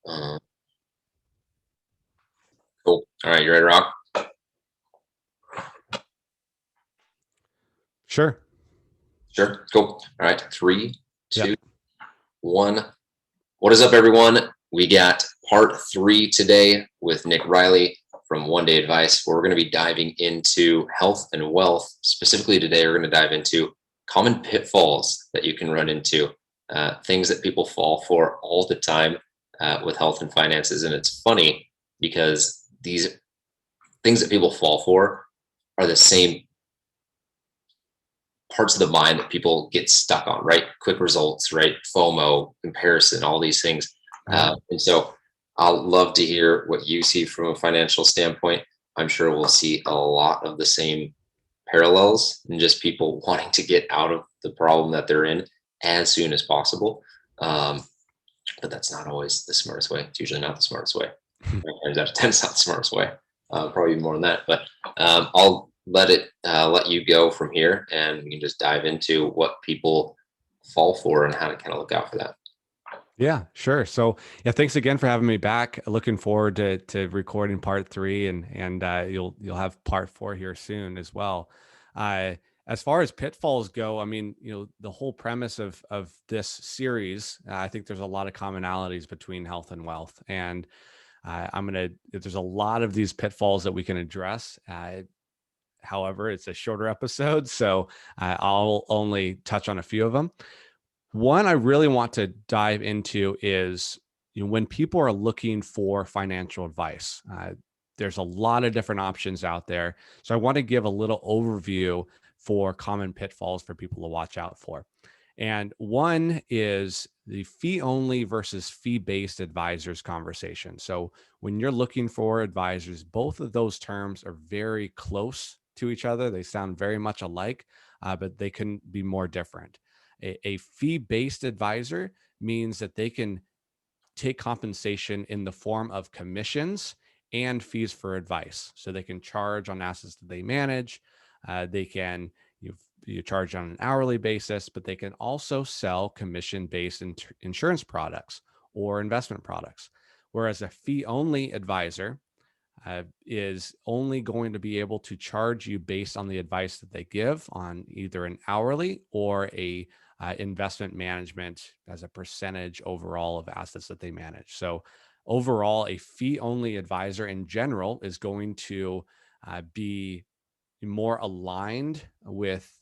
Uh, cool. All right, you ready to rock? Sure. Sure. Cool. All right, three, Yeah. two, one. What is up, everyone? We got part 3 today with Nick Riley from One Day Advice, where we're going to be diving into health and wealth. Specifically today, we're going to dive into common pitfalls that you can run into, things that people fall for all the time with health and finances. And it's funny because these things that people fall for are the same parts of the mind that people get stuck on, right? Quick results, right? FOMO, comparison, all these things. Uh-huh. And so I'll love to hear what you see from a financial standpoint. I'm sure we'll see a lot of the same parallels and just people wanting to get out of the problem that they're in as soon as possible. Um, but that's not always the smartest way. It's usually not the smartest way. 9 times out of 10, it's not the smartest way. Probably even more than that. But I'll let you go from here, and we can just dive into what people fall for and how to kind of look out for that. Yeah, sure. So yeah, thanks again for having me back. Looking forward to recording part 3 and you'll have part 4 here soon as well. Uh, as far as pitfalls go, I mean, the whole premise of this series, I think there's a lot of commonalities between health and wealth, and there's a lot of these pitfalls that we can address. However, it's a shorter episode, so I'll only touch on a few of them. One I really want to dive into is, when people are looking for financial advice. There's a lot of different options out there. So I want to give a little overview for common pitfalls for people to watch out for. And one is the fee only versus fee based advisors conversation. So when you're looking for advisors, both of those terms are very close to each other. They sound very much alike, but they can be more different. A fee-based advisor means that they can take compensation in the form of commissions and fees for advice. So they can charge on assets that they manage. They can you charge on an hourly basis, but they can also sell commission-based insurance products or investment products. Whereas a fee-only advisor is only going to be able to charge you based on the advice that they give on either an hourly or a investment management as a percentage overall of assets that they manage. So overall, a fee only advisor in general is going to be more aligned with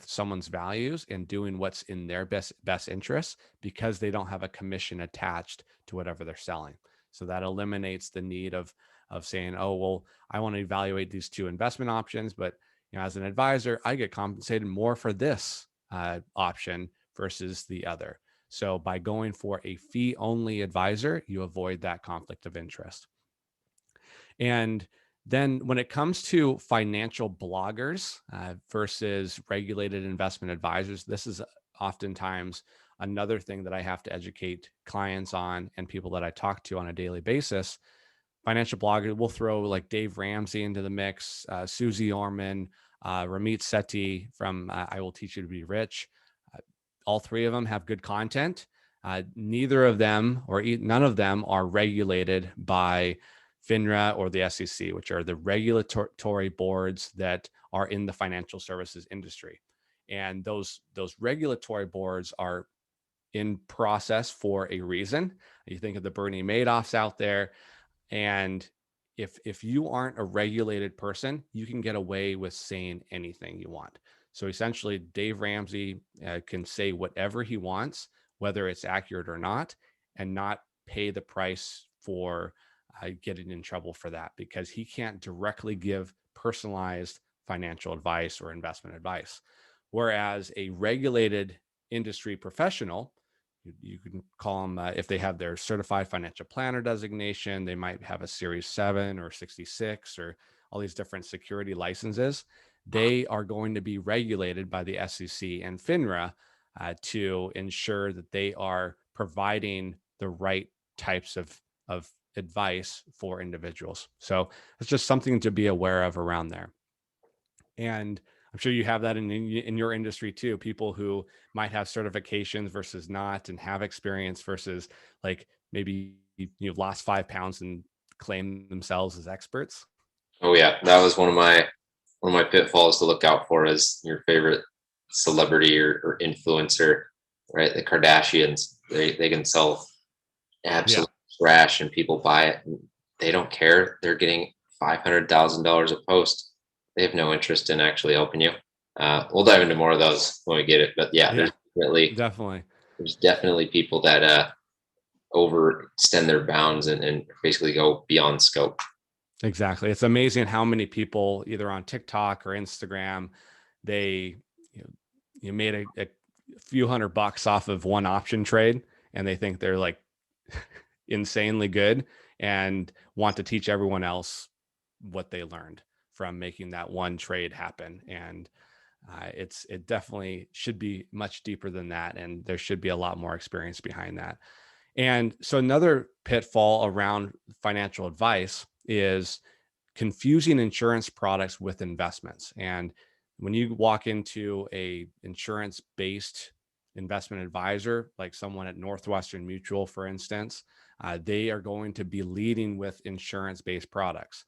someone's values and doing what's in their best interests, because they don't have a commission attached to whatever they're selling. So that eliminates the need of saying, oh, well, I want to evaluate these 2 investment options, but as an advisor, I get compensated more for this option versus the other. So by going for a fee only advisor, you avoid that conflict of interest. And then when it comes to financial bloggers versus regulated investment advisors, this is oftentimes another thing that I have to educate clients on and people that I talk to on a daily basis. Financial bloggers, we'll throw like Dave Ramsey into the mix, Susie Orman, Ramit Sethi from I Will Teach You to Be Rich. All 3 of them have good content. Neither of them or none of them are regulated by FINRA or the SEC, which are the regulatory boards that are in the financial services industry. And those regulatory boards are in process for a reason. You think of the Bernie Madoffs out there, and if you aren't a regulated person, you can get away with saying anything you want. So essentially, Dave Ramsey can say whatever he wants, whether it's accurate or not, and not pay the price for getting in trouble for that, because he can't directly give personalized financial advice or investment advice. Whereas a regulated industry professional, you can call them, if they have their certified financial planner designation, they might have a Series 7 or 66 or all these different security licenses. They are going to be regulated by the SEC and FINRA to ensure that they are providing the right types of advice for individuals. So it's just something to be aware of around there. And I'm sure you have that in your industry too. People who might have certifications versus not, and have experience versus like maybe lost 5 pounds and claim themselves as experts. Oh yeah, that was one of my pitfalls to look out for as your favorite celebrity or influencer, right? The Kardashians, they can sell Yeah. absolute trash and people buy it and they don't care. They're getting $500,000 a post. They have no interest in actually helping you. We'll dive into more of those when we get it, but yeah, Yeah, definitely definitely. there's definitely people that overextend their bounds and basically go beyond scope. Exactly. It's amazing how many people either on TikTok or Instagram, they you, know, you made a few $100 off of one option trade and they think they're like insanely good and want to teach everyone else what they learned from making that one trade happen. And it definitely should be much deeper than that. And there should be a lot more experience behind that. And so another pitfall around financial advice is confusing insurance products with investments. And when you walk into a insurance based investment advisor, like someone at Northwestern Mutual, for instance, they are going to be leading with insurance based products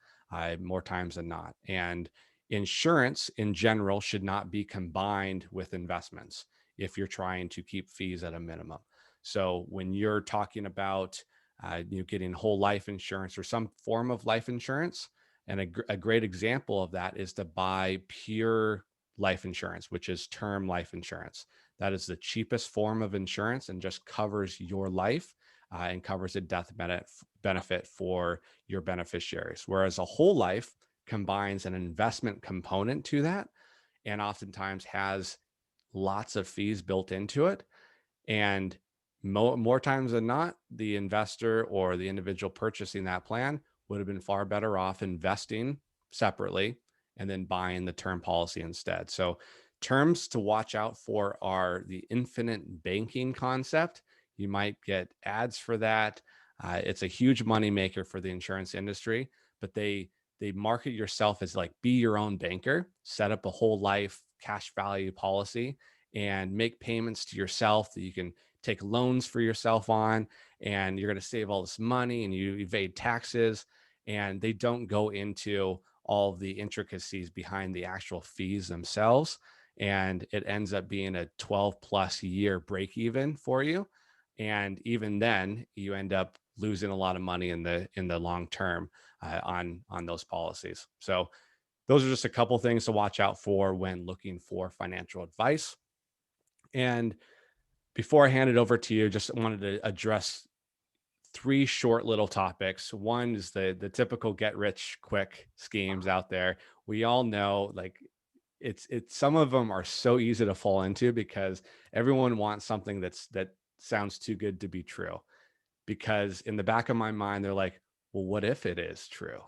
more times than not. And insurance in general should not be combined with investments if you're trying to keep fees at a minimum. So when you're talking about getting whole life insurance or some form of life insurance, and a great example of that is to buy pure life insurance, which is term life insurance. That is the cheapest form of insurance and just covers your life and covers a death benefit for your beneficiaries. Whereas a whole life combines an investment component to that and oftentimes has lots of fees built into it. And more times than not, the investor or the individual purchasing that plan would have been far better off investing separately and then buying the term policy instead. So, terms to watch out for are the infinite banking concept. You might get ads for that. It's a huge money maker for the insurance industry, but they market yourself as like be your own banker, set up a whole life cash value policy and make payments to yourself that you can take loans for yourself on, and you're going to save all this money and you evade taxes. And they don't go into all the intricacies behind the actual fees themselves. And it ends up being a 12 plus year break even for you. And even then, you end up losing a lot of money in the long term on those policies. So those are just a couple things to watch out for when looking for financial advice. And before I hand it over to you, just wanted to address three short little topics. One is the typical get rich quick schemes out there. We all know like it's some of them are so easy to fall into because everyone wants something that sounds too good to be true. Because in the back of my mind, they're like, well, what if it is true?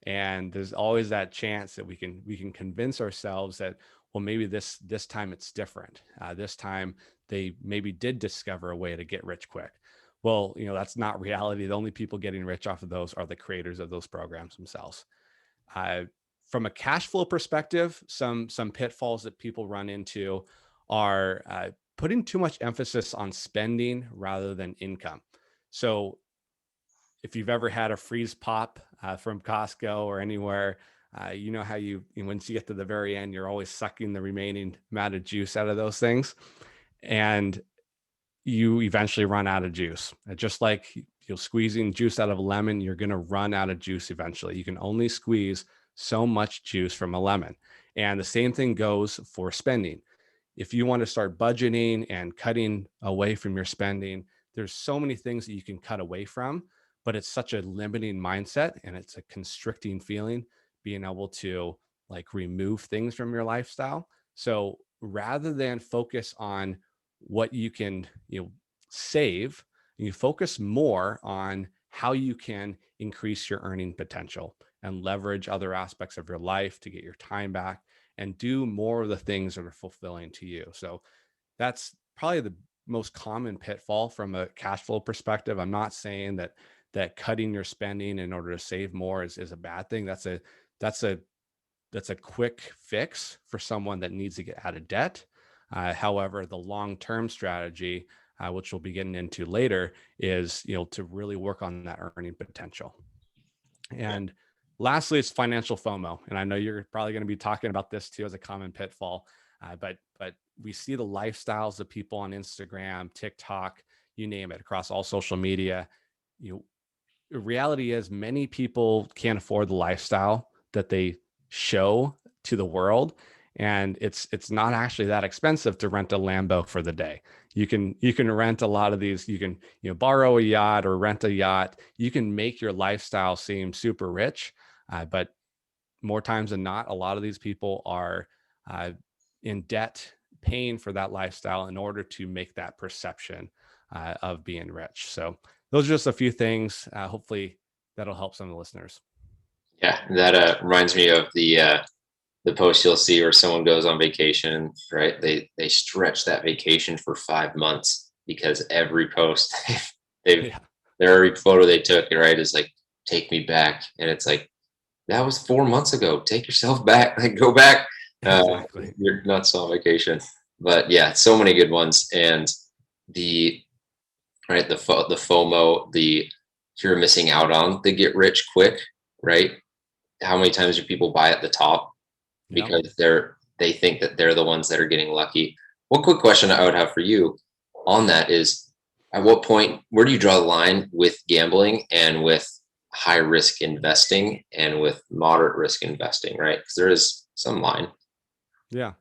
And there's always that chance that we can convince ourselves that, well, maybe this time it's different. This time they maybe did discover a way to get rich quick. Well, that's not reality. The only people getting rich off of those are the creators of those programs themselves. uh, from a cash flow perspective, some pitfalls that people run into are putting too much emphasis on spending rather than income. So if you've ever had a freeze pop from Costco or anywhere, you know how once you get to the very end, you're always sucking the remaining amount of juice out of those things, and you eventually run out of juice. Just like you're squeezing juice out of a lemon, you're going to run out of juice eventually. You can only squeeze so much juice from a lemon, and the same thing goes for spending. If you want to start budgeting and cutting away from your spending, there's so many things that you can cut away from, but it's such a limiting mindset and it's a constricting feeling being able to like remove things from your lifestyle. So rather than focus on what you can, save, you focus more on how you can increase your earning potential and leverage other aspects of your life to get your time back and do more of the things that are fulfilling to you. So that's probably the most common pitfall from a cash flow perspective. I'm not saying that cutting your spending in order to save more is a bad thing. That's a that's a quick fix for someone that needs to get out of debt. However, the long-term strategy which we'll be getting into later, is, to really work on that earning potential. And lastly, it's financial FOMO. And I know you're probably going to be talking about this too as a common pitfall. But we see the lifestyles of people on Instagram, TikTok, you name it, across all social media. The reality is many people can't afford the lifestyle that they show to the world. And it's not actually that expensive to rent a Lambo for the day. You can rent a lot of these. You can borrow a yacht or rent a yacht. You can make your lifestyle seem super rich, but more times than not, a lot of these people are in debt, paying for that lifestyle in order to make that perception of being rich. So those are just a few things. Hopefully that'll help some of the listeners. Yeah, that reminds me of the post you'll see where someone goes on vacation, right? They stretch that vacation for 5 months because every post they've Yeah, every photo they took, right, is like, take me back. And it's like, that was 4 months ago. Take yourself back. Like, go back. exactly. You're not still on vacation. But yeah, so many good ones. And the right, the FOMO, the you're missing out on the get rich quick, right? How many times do people buy at the top Yep. because they think that they're the ones that are getting lucky? One quick question I would have for you on that is, at what point, where do you draw the line with gambling and with high risk investing and with moderate risk investing, right? Because there is some line. Yeah.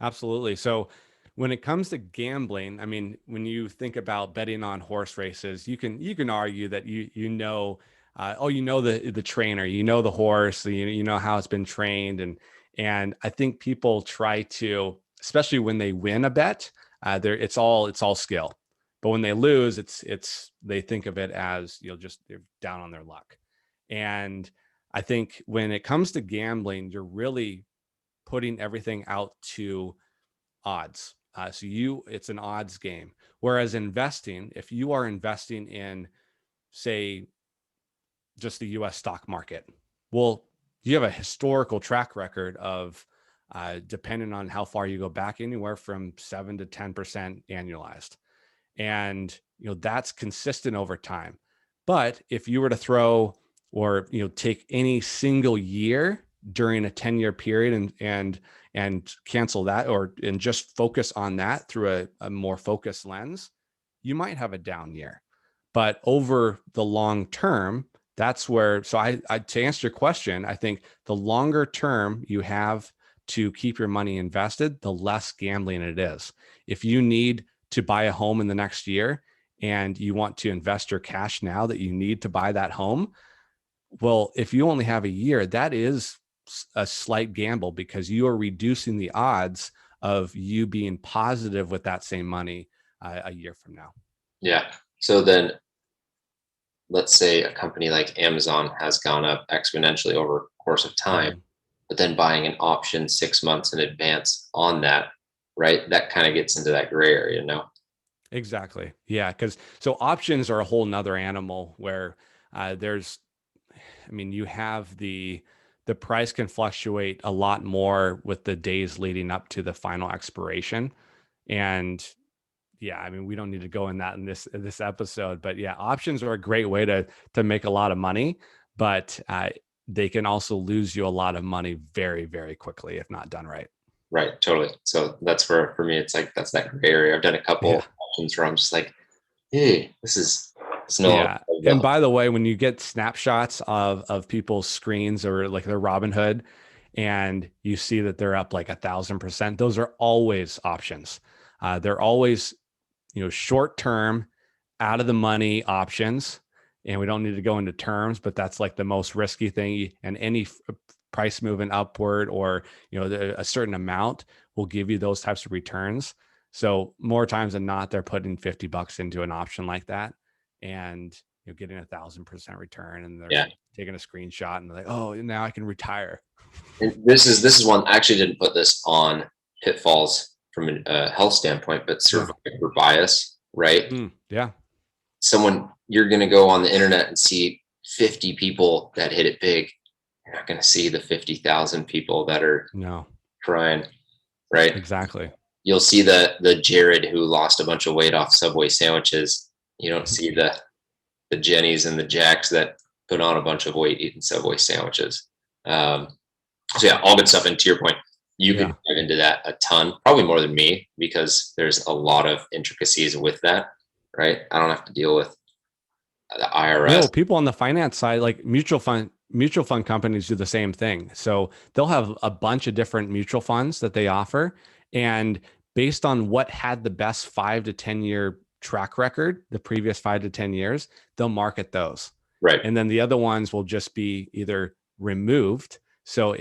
Absolutely. So when it comes to gambling, I mean, when you think about betting on horse races, you can argue that the trainer, the horse, you know how it's been trained, and I think people try to, especially when they win a bet, it's all skill, but when they lose, it's they think of it as just they're down on their luck, and I think when it comes to gambling, you're really putting everything out to odds. It's an odds game. Whereas investing, if you are investing in, say, just the US stock market, well, you have a historical track record of, depending on how far you go back, anywhere from 7 to 10% annualized. And, that's consistent over time. But if you were to throw or, take any single year during a 10-year period and cancel that, and just focus on that through a more focused lens, you might have a down year. But over the long term, that's where, so I to answer your question, I think the longer term you have to keep your money invested, the less gambling it is. If you need to buy a home in the next year and you want to invest your cash now that you need to buy that home, well, if you only have a year, that is a slight gamble because you are reducing the odds of you being positive with that same money a year from now. Yeah. So then let's say a company like Amazon has gone up exponentially over the course of time, Mhm. but then buying an option 6 months in advance on that, right? That kind of gets into that gray area, no? Exactly. Yeah. Because so options are a whole nother animal where there's, I mean, you have the price can fluctuate a lot more with the days leading up to the final expiration. And yeah, I mean, we don't need to go in that in this episode, but yeah, options are a great way to make a lot of money, but they can also lose you a lot of money very, very quickly if not done right. Right, totally. So that's where for me it's like that's that gray area. I've done a Yeah. couple options where I'm just like, hey, it's no longer Yeah. And by the way, when you get snapshots of people's screens or like their Robinhood and you see that they're up like 1,000%, those are always options. They're always, short term, out of the money options. And we don't need to go into terms, but that's like the most risky thing. And any price moving upward or, a certain amount will give you those types of returns. So more times than not, they're putting $50 into an option like that and getting 1,000% return. And they're yeah. taking a screenshot and they're like, oh, now I can retire. And this is one I actually didn't put this on pitfalls from a health standpoint, but Yeah. survivor bias, right? Yeah. Someone you're going to go on the internet and see 50 people that hit it big. You're not going to see the 50,000 people that are No, crying, right? exactly. you'll see the Jared who lost a bunch of weight off Subway sandwiches. You don't see the Jennies and the Jacks that put on a bunch of weight eating Subway sandwiches. Um, so yeah, all good stuff. And to your point, you can Yeah. dive into that a ton, probably more than me, because there's a lot of intricacies with that, right? I don't have to deal with the IRS. No, people on the finance side, like mutual fund companies do the same thing. So they'll have a bunch of different mutual funds that they offer. And based on what had the best 5 to 10 year track record, the previous 5 to 10 years, they'll market those. Right. And then the other ones will just be either removed. So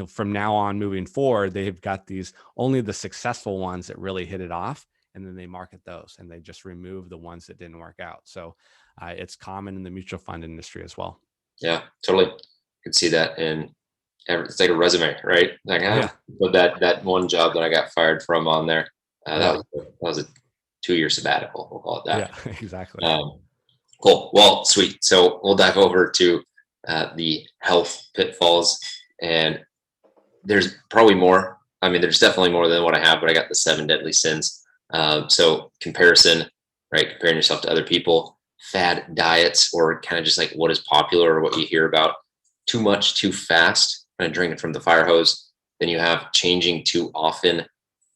from now on moving forward, they've got these only the successful ones that really hit it off. And then they market those and they just remove the ones that didn't work out. So it's common in the mutual fund industry as well. Yeah, totally. Could see that in it's like a resume, right? Like I Yeah. put that one job that I got fired from on there. Yeah. That was a 2 year sabbatical. We'll call it Yeah, that. exactly. Cool. Well, sweet. So we'll dive over to the health pitfalls, and there's probably more. I mean, there's definitely more than what I have, but I got the 7 deadly sins. So comparison, right? Comparing yourself to other people, fad diets, or kind of just like what is popular or what you hear about. Too much, too fast, kind of drinking from the fire hose. Then you have changing too often.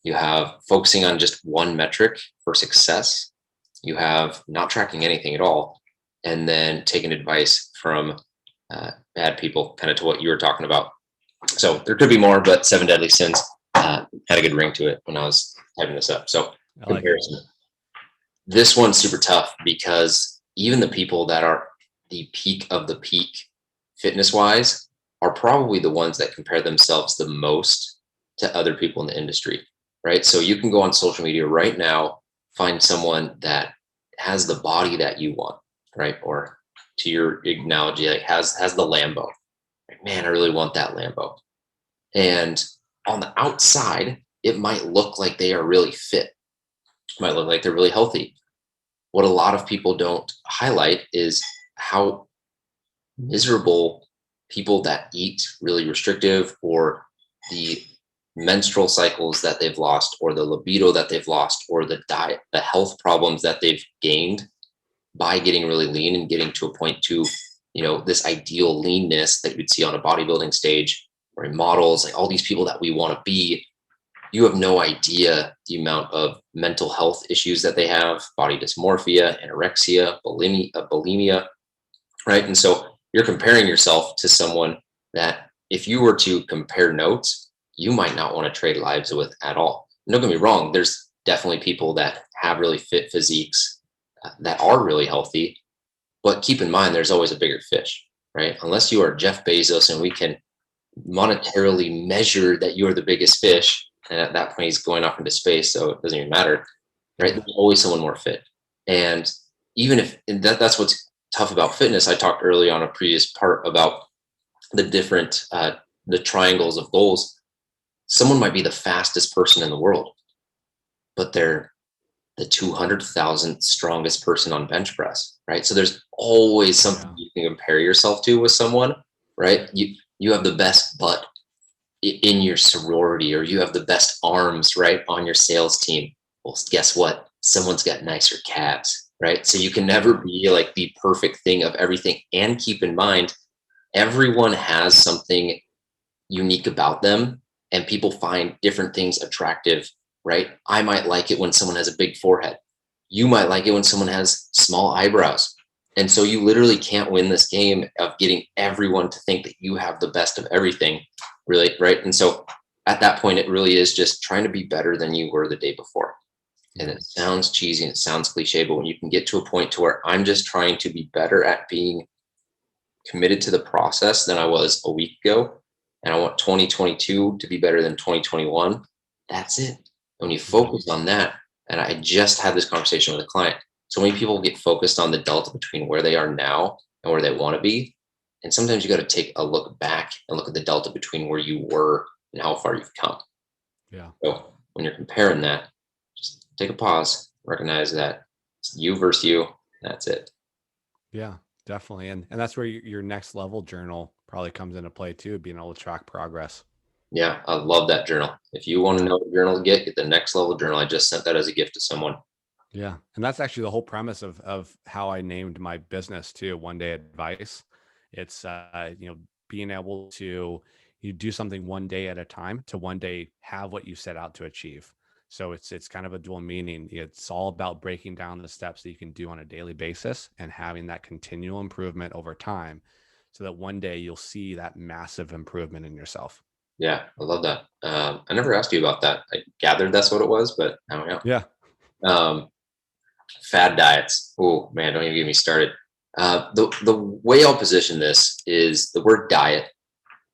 You have focusing on just one metric for success. You have not tracking anything at all, and then taking advice from bad people, kind of to what you were talking about. So there could be more, but 7 deadly sins had a good ring to it when I was typing this up. So I like it. comparison. This one's super tough because even the people that are the peak of the peak fitness wise are probably the ones that compare themselves the most to other people in the industry, right? So you can go on social media right now, find someone that has the body that you want, right? Or to your analogy, like has the Lambo. Like, man, I really want that Lambo. And on the outside, it might look like they are really fit, it might look like they're really healthy. What a lot of people don't highlight is how miserable people that eat really restrictive, or the menstrual cycles that they've lost, or the libido that they've lost, or the diet, the health problems that they've gained by getting really lean and getting to a point to, this ideal leanness that you'd see on a bodybuilding stage or in models, like all these people that we want to be. You have no idea the amount of mental health issues that they have: body dysmorphia, anorexia, bulimia, right? And so you're comparing yourself to someone that, if you were to compare notes, you might not want to trade lives with at all. Don't get me wrong, there's definitely people that have really fit physiques that are really healthy, but keep in mind there's always a bigger fish, right? Unless you are Jeff Bezos and we can monetarily measure that you're the biggest fish, and at that point he's going off into space, so it doesn't even matter, right? There's always someone more fit. And even if and that's what's tough about fitness. I talked early on a previous part about the different the triangles of goals. Someone might be the fastest person in the world, but they're the 200,000th strongest person on bench press, right? So there's always something you can compare yourself to with someone, right? You have the best butt in your sorority, or you have the best arms, right, on your sales team. Well, guess what? Someone's got nicer calves, right? So you can never be like the perfect thing of everything. And keep in mind, everyone has something unique about them, and people find different things attractive, right? I might like it when someone has a big forehead. You might like it when someone has small eyebrows. And so you literally can't win this game of getting everyone to think that you have the best of everything, really, right? And so at that point, it really is just trying to be better than you were the day before. And it sounds cheesy and it sounds cliche, but when you can get to a point to where I'm just trying to be better at being committed to the process than I was a week ago, and I want 2022 to be better than 2021, that's it. When you focus on that, and I just had this conversation with a client, so many people get focused on the delta between where they are now and where they want to be. And sometimes you got to take a look back and look at the delta between where you were and how far you've come. Yeah. So when you're comparing that, just take a pause, recognize that it's you versus you. That's it. Yeah, definitely. And that's where your next level journal probably comes into play too, being able to track progress. Yeah, I love that journal. If you want to know what journal to get the next level journal. I just sent that as a gift to someone. Yeah. And that's actually the whole premise of how I named my business too, One Day Advice. It's being able to you do something one day at a time to one day have what you set out to achieve. So it's kind of a dual meaning. It's all about breaking down the steps that you can do on a daily basis and having that continual improvement over time so that one day you'll see that massive improvement in yourself. Yeah, I love that. I never asked you about that. I gathered that's what it was, but I don't Yeah. know. Fad diets. Oh man, don't even get me started. The way I'll position this is the word diet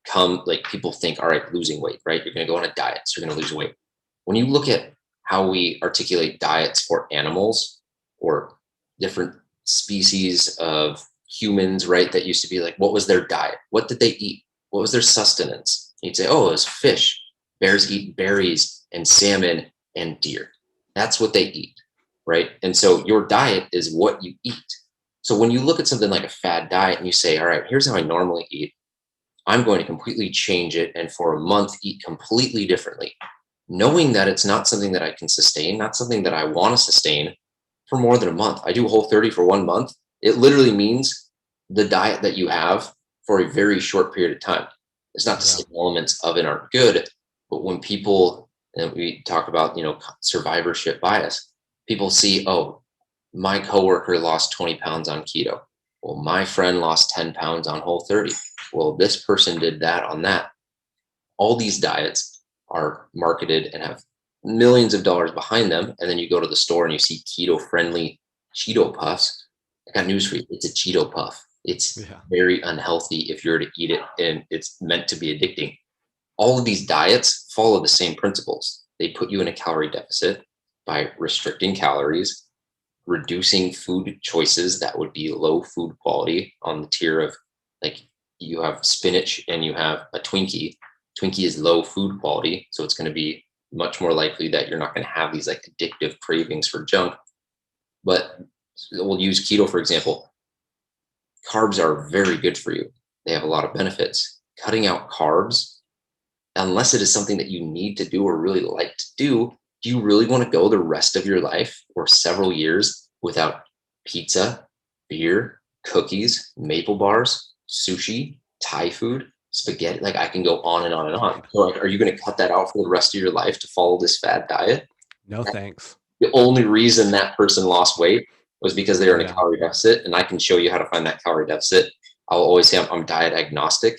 come like people think, all right, losing weight, right? You're going to go on a diet, so you're going to lose weight. When you look at how we articulate diets for animals or different species of humans, right? That used to be like, what was their diet? What did they eat? What was their sustenance? You'd say, oh, it was fish. Bears eat berries and salmon and deer. That's what they eat, right? And so your diet is what you eat. So when you look at something like a fad diet and you say, all right, here's how I normally eat, I'm going to completely change it and for a month eat completely differently, knowing that it's not something that I can sustain, not something that I want to sustain for more than a month. I do Whole30 for 1 month. It literally means the diet that you have for a very short period of time. It's not to Yeah. say elements of it aren't good, but when people, and we talk about, survivorship bias, people see, oh, my coworker lost 20 pounds on keto. Well, my friend lost 10 pounds on Whole30. Well, this person did that on that. All these diets are marketed and have millions of dollars behind them. And then you go to the store and you see keto friendly Cheeto puffs. I got news for you. It's a Cheeto puff. It's Yeah. very unhealthy if you're to eat it, and it's meant to be addicting. All of these diets follow the same principles. They put you in a calorie deficit by restricting calories, reducing food choices that would be low food quality on the tier of, like, you have spinach and you have a Twinkie. Twinkie is low food quality, so it's going to be much more likely that you're not going to have these like addictive cravings for junk. But we'll use keto for example. Carbs are very good for you. They have a lot of benefits. Cutting out carbs, unless it is something that you need to do or really like to do you really want to go the rest of your life or several years without pizza, beer, cookies, maple bars, sushi, Thai food, spaghetti? Like I can go on and on and on. So like, are you going to cut that out for the rest of your life to follow this fad diet? No thanks. The only reason that person lost weight was because they were in a Yeah. calorie deficit, and I can show you how to find that calorie deficit. I'll always say I'm diet agnostic.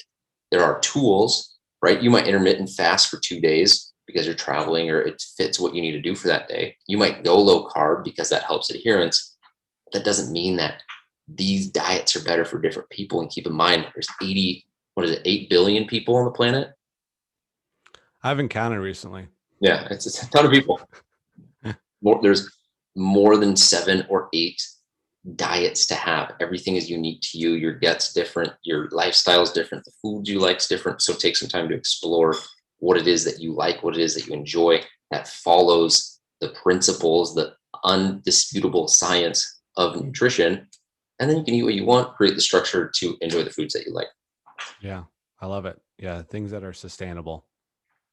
There are tools, right? You might intermittent fast for 2 days because you're traveling or it fits what you need to do for that day. You might go low carb because that helps adherence. That doesn't mean that these diets are better for different people. And keep in mind, there's 80, what is it, 8 billion people on the planet? I haven't counted recently. Yeah, it's a ton of people. There's more than 7 or 8 diets to have. Everything is unique to you. Your gut's different. Your lifestyle is different. The food you like is different. So take some time to explore what it is that you like, what it is that you enjoy that follows the principles, the undisputable science of nutrition. And then you can eat what you want, create the structure to enjoy the foods that you like. Yeah. I love it. Yeah. Things that are sustainable.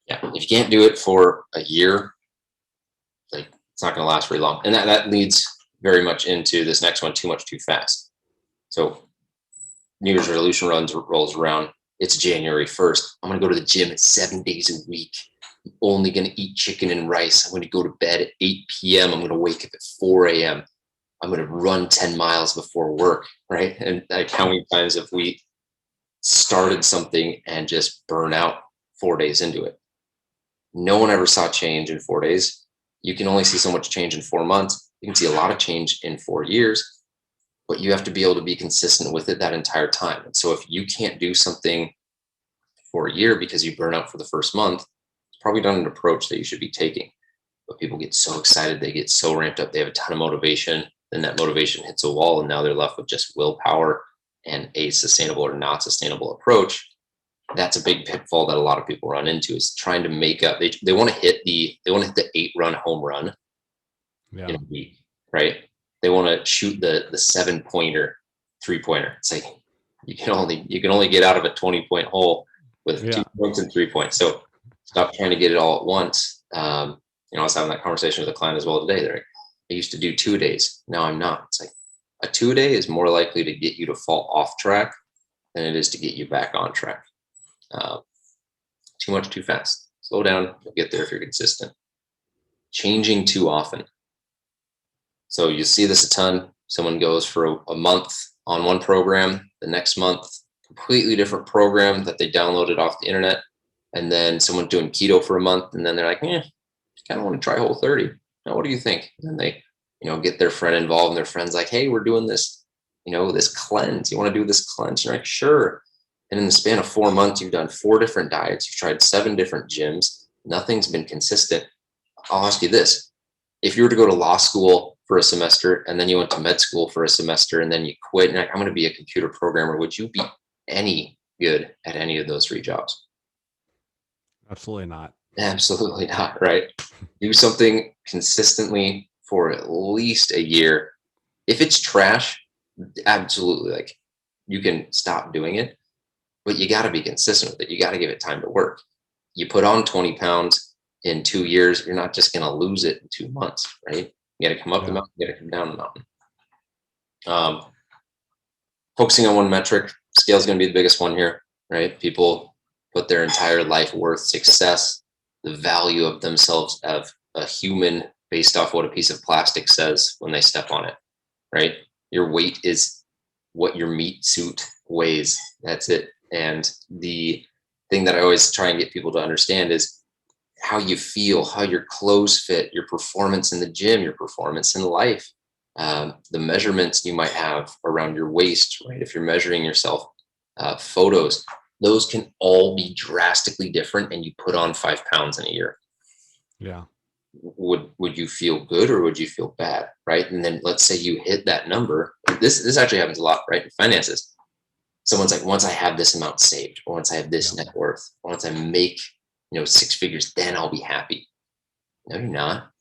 Yeah. If you can't do it for a year, like it's not going to last very long. And that leads very much into this next one, too much, too fast. So New Year's resolution rolls around. It's January 1st. I'm going to go to the gym 7 days a week. I'm only going to eat chicken and rice. I'm going to go to bed at 8 p.m. I'm going to wake up at 4 a.m. I'm going to run 10 miles before work, right? And like how many times have we started something and just burn out 4 days into it? No one ever saw change in 4 days. You can only see so much change in 4 months. You can see a lot of change in 4 years, but you have to be able to be consistent with it that entire time. And so if you can't do something for a year because you burn out for the first month, it's probably not an approach that you should be taking. But people get so excited, they get so ramped up, they have a ton of motivation, then that motivation hits a wall, and now they're left with just willpower and a sustainable or not sustainable approach. That's a big pitfall that a lot of people run into, is trying to make up. They want to hit the 8-run home run in Yeah. a week, right? They want to shoot the 7-pointer 3-pointer. It's like you can only get out of a 20-point hole with Yeah. 2 points and 3 points. So Stop trying to get it all at once. I was having that conversation with a client as well today. They're like, I used to do 2 days. Now I'm not. It's like a 2 day is more likely to get you to fall off track than it is to get you back on track. Uh, Too much too fast. Slow down. You'll get there if you're consistent. Changing too often. So you see this a ton. Someone goes for a month on one program, the next month, completely different program that they downloaded off the internet. And then someone doing keto for a month, and then they're like, kind of want to try Whole30. Now, what do you think? And then they, get their friend involved, and their friend's like, hey, we're doing this, this cleanse. You want to do this cleanse? You're like, sure. And in the span of 4 months, you've done 4 different diets. You've tried 7 different gyms. Nothing's been consistent. I'll ask you this. If you were to go to law school for a semester, and then you went to med school for a semester, and then you quit, and you're like, I'm going to be a computer programmer, would you be any good at any of those 3 jobs? Absolutely not. Absolutely not, right? Do something consistently for at least a year. If it's trash, absolutely, like, you can stop doing it, but you got to be consistent with it. You got to give it time to work. You put on 20 pounds in 2 years, you're not just going to lose it in 2 months, right? You got to come up the mountain, you got to come down the mountain. Focusing on one metric, scale is going to be the biggest one here, right? People put their entire life worth, success, the value of themselves of a human based off what a piece of plastic says when they step on it, right? Your weight is what your meat suit weighs. That's it. And the thing that I always try and get people to understand is how you feel, how your clothes fit, your performance in the gym, your performance in life, the measurements you might have around your waist, right? If you're measuring yourself, photos, those can all be drastically different, and you put on 5 pounds in a year. Yeah. Would you feel good or would you feel bad, right? And then let's say you hit that number. This actually happens a lot, right? In finances, someone's like, once I have this amount saved, or once I have this net worth, or once I make 6 figures, then I'll be happy. No, you're not,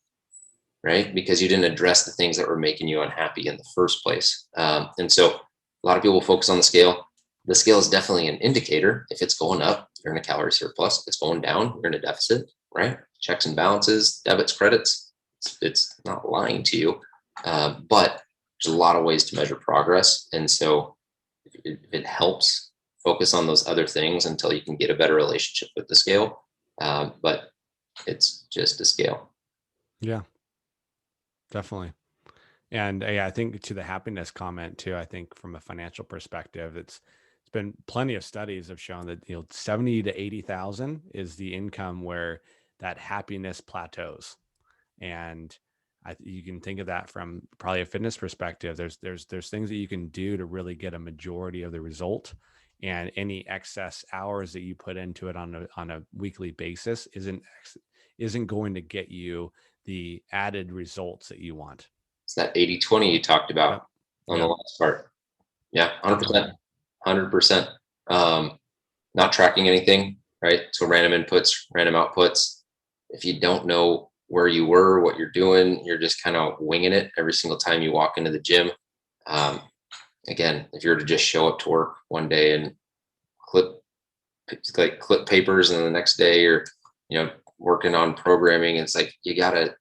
right? Because you didn't address the things that were making you unhappy in the first place. And so a lot of people focus on the scale. The scale is definitely an indicator. If it's going up, you're in a calorie surplus. If it's going down, you're in a deficit, right? Checks and balances, debits, credits. It's not lying to you, but there's a lot of ways to measure progress. And so if it helps, focus on those other things until you can get a better relationship with the scale. But it's just a scale. Yeah, definitely. And I think to the happiness comment too, I think from a financial perspective, it's been plenty of studies have shown that 70 to 80,000 is the income where that happiness plateaus. And you can think of that from probably a fitness perspective. There's things that you can do to really get a majority of the result, and any excess hours that you put into it on a weekly basis isn't going to get you the added results that you want. It's that 80-20 you talked about on the last part. Yeah, 100%. 100%. Not tracking anything, right? So random inputs, random outputs. If you don't know where you were, what you're doing, you're just kind of winging it every single time you walk into the gym. Again, if you were to just show up to work one day and clip papers, and the next day you're, working on programming, it's like you gotta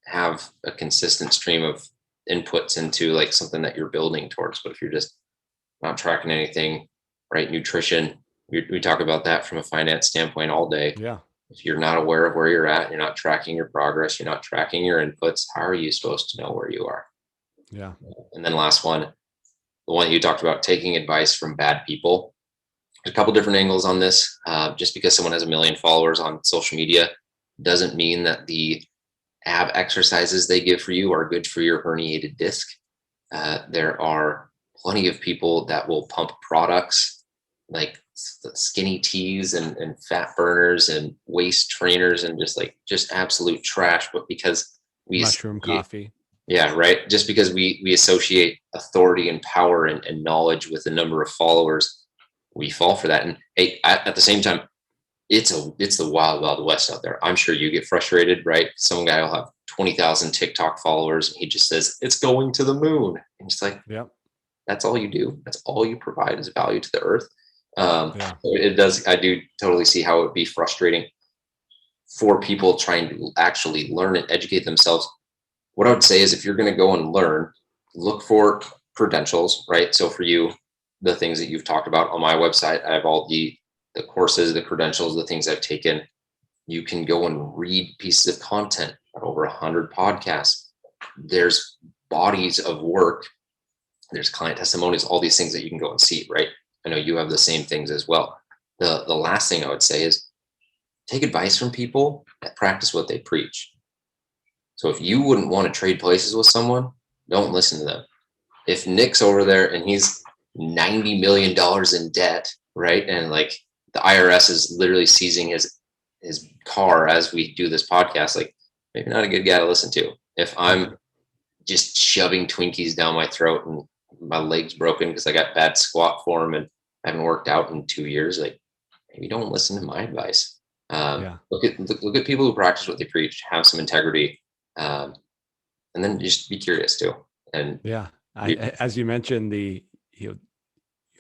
have a consistent stream of inputs into like something that you're building towards. But if you're just not tracking anything, right? Nutrition, we talk about that from a finance standpoint all day. Yeah. If you're not aware of where you're at, you're not tracking your progress, you're not tracking your inputs, how are you supposed to know where you are? Yeah. And then last one, the one you talked about, taking advice from bad people. There's a couple different angles on this. Just because someone has 1 million followers on social media doesn't mean that the ab exercises they give for you are good for your herniated disc. There are plenty of people that will pump products like skinny teas and fat burners and waist trainers and just absolute trash. But because we mushroom coffee. Yeah, right. Just because we associate authority and power and knowledge with the number of followers, we fall for that. And hey, at the same time, it's the wild west out there. I'm sure you get frustrated, right? Some guy will have 20,000 TikTok followers, and he just says it's going to the moon, and it's like, yep, that's all you do. That's all you provide is value to the earth. It does. I do totally see how it would be frustrating. for people trying to actually learn and educate themselves, what I would say is if you're going to go and learn, look for credentials, right? So for you, the things that you've talked about on my website, I have all the courses, the credentials, the things I've taken. You can go and read pieces of content, over 100 podcasts. There's bodies of work. There's client testimonials, all these things that you can go and see, right? I know you have the same things as well. The last thing I would say is take advice from people that practice what they preach. So if you wouldn't want to trade places with someone, don't listen to them. If Nick's over there and he's $90 million in debt, right? And like the IRS is literally seizing his car as we do this podcast, like maybe not a good guy to listen to. If I'm just shoving Twinkies down my throat and my leg's broken because I got bad squat form and I haven't worked out in 2 years, like maybe don't listen to my advice. Look at people who practice what they preach, have some integrity, and then just be curious too. And as you mentioned, you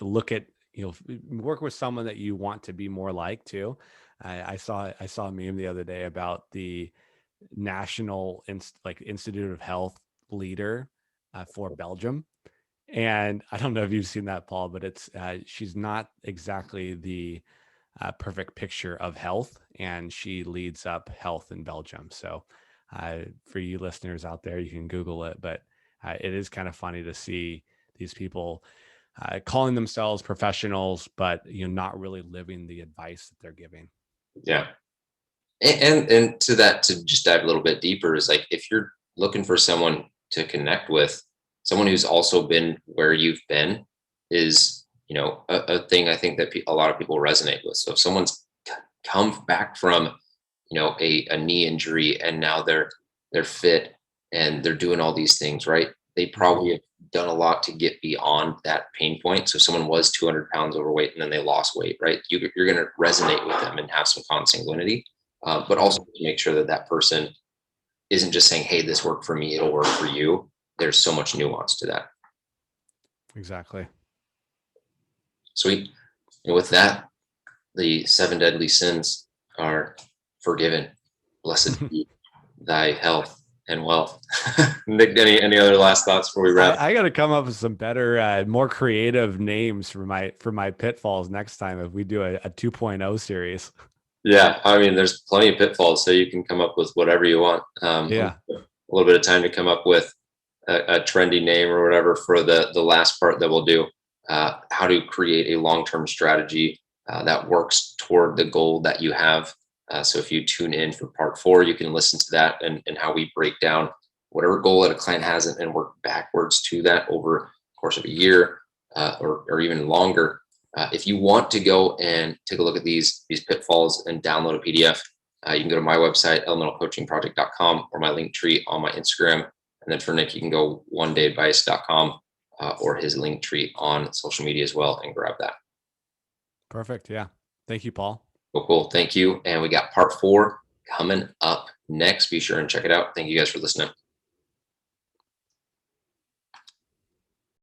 look at, work with someone that you want to be more like too. I saw a meme the other day about the National Institute of Health leader for Belgium. And I don't know if you've seen that, Paul, but it's she's not exactly the perfect picture of health, and she leads up health in Belgium. So for you listeners out there, you can Google it, but it is kind of funny to see these people calling themselves professionals, but not really living the advice that they're giving. Yeah. And to that, to just dive a little bit deeper, is like if you're looking for someone to connect with, someone who's also been where you've been is, a thing I think that a lot of people resonate with. So if someone's come back from, a knee injury and now they're fit and they're doing all these things, right? They probably have done a lot to get beyond that pain point. So if someone was 200 pounds overweight and then they lost weight, right? You're going to resonate with them and have some consanguinity. But also make sure that person isn't just saying, hey, this worked for me, it'll work for you. There's so much nuance to that. Exactly. Sweet. And with that, the 7 deadly sins are forgiven. Blessed be thy health and wealth. Nick, any other last thoughts before we wrap? I got to come up with some better, more creative names for my pitfalls next time if we do a 2.0 series. Yeah, I mean, there's plenty of pitfalls, so you can come up with whatever you want. A little bit of time to come up with a trendy name or whatever for the last part that we'll do. How to create a long-term strategy that works toward the goal that you have. So if you tune in for part 4, you can listen to that and how we break down whatever goal that a client has and work backwards to that over the course of a year or even longer. If you want to go and take a look at these pitfalls and download a PDF, you can go to my website, elementalcoachingproject.com, or my link tree on my Instagram. And then for Nick, you can go onedayadvice.com or his link tree on social media as well and grab that. Perfect. Yeah. Thank you, Paul. Cool. Thank you. And we got part 4 coming up next. Be sure and check it out. Thank you guys for listening.